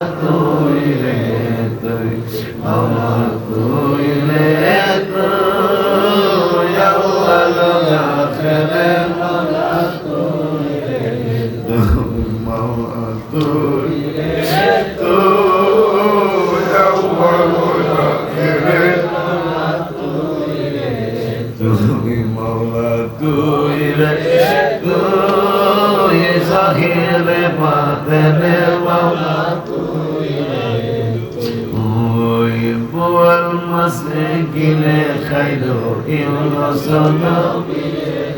তুই রে তুই মাওলা তুই রে তুই আউয়াল আখিরে মাওলা তুই রে তুই মাওলা তুই রে তুই আউয়াল আখিরে মাওলা তুই রে তুই মাওলা তুই রে তুই জাহিরে বাতিনে মাওলা والمساكين خير يونس نبي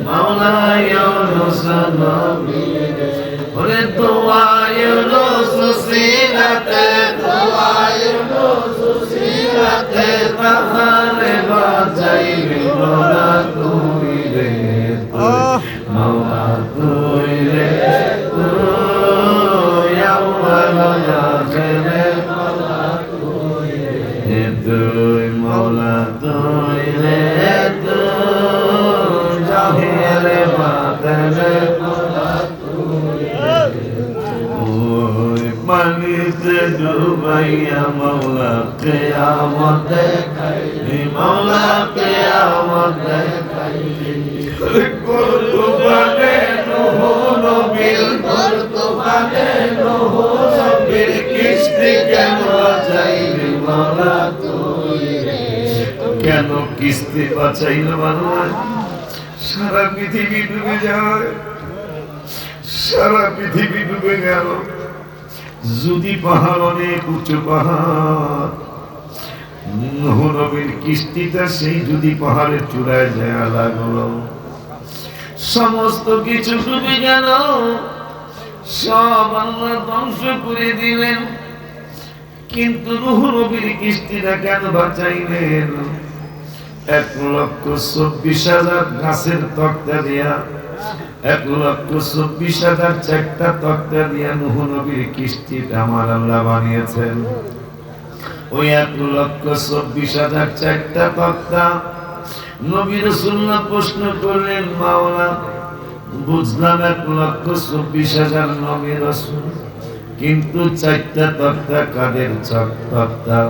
مولا يونس نبي ورضوا يونس سيرته دعا يونس سيرته بحر بجاي مولا توي রে مولا توي রে তুই আউয়াল আখিরে তুই মাওলা তুই রে তুই জাহিরে বাতিনে মাওলা তুই ওই পানিতে ডুবাইয়া মাওলা কিয়ামত দেখাইলি মাওলা কিয়ামত দেখাইলি তুফানে নূহ নবীর তুফানে নূহ নবীর কিস্তি কেন বাঁচাইলি মাওলা তুই রে কেন কিস্তি বাঁচাইল মানুষ সারা পৃথিবী ডুবে যায় সারা পৃথিবী ডুবে গেল যদি পাহাড় অনেক উঁচু পাহাড় নূহ নবীর কিস্তিটা সেই যদি পাহাড়ের চূড়ায় যায় লাগলো সমস্ত কিছু ডুবে গেল সব আল্লাহ ধ্বংস করে দিলেন কিন্তু নূহ নবীর কিস্তিটা কেন বাঁচাইলেন 1,24,000 গাছের তক্তা দিয়া 1,24,000 চারটা তক্তা দিয়া নূহ নবীর কিস্তিটা আমার আল্লাহ বানিয়েছেন ওই 1,24,000 চারটা তক্তা নবী রাসূলুল্লাহ প্রশ্ন করলেন মাওলা বুঝলাম 1,24,000 নবী রাসূল কিন্তু চারটা তক্তা কাদের তক্তা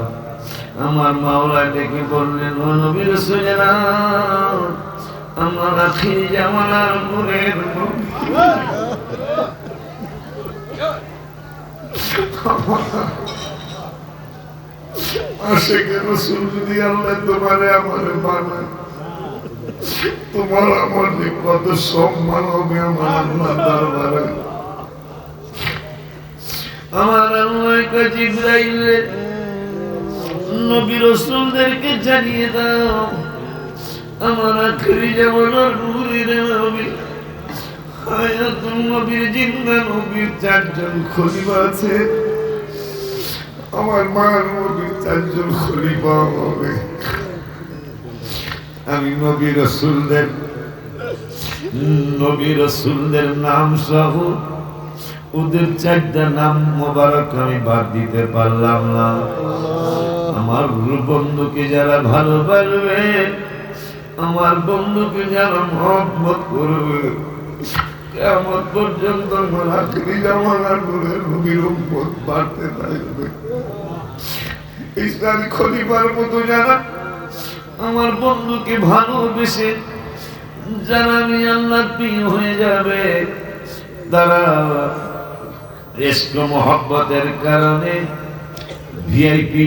আমার মাওলা ডেকে বললেন ও নবী রাসূলেরা আমার আখির জামানার নূরের নবী আশিকে রাসূল যদি আল্লাহ তোমারে আমারে বানায় তোমার আমার কত সম্মান হবে আমার আল্লাহ দরবারে আমার আল্লাহকে জিবরাইল নবী রাসূলদেরকে জানিয়ে দাও আমার আখিরি জামানার নূরের নবী হায়াতুন নবীর জিন্দা নবীর 4 জন খলিফা আছে আমার মার নবীর 4 জন খলিফা হবে আমি নবী রাসূলদের নাম সহ ওদের 4টা নাম মোবারক আমি বাদ দিতে পারলাম না আমার বন্ধুকে যারা ভালোবাসবে আমার বন্ধুকে যারা মহব্বত করবে কিয়ামত পর্যন্ত আমার আখিরি জামানার নূরের নবীর উম্মত বাড়তে থাকবে ইসলামী খলিফার মতো যারা আমার বন্ধুকে ভালোবেসে যারা আমি আল্লাহর প্রিয় হয়ে যাবে তারা ইশক মহব্বতের কারণে ভিআইপি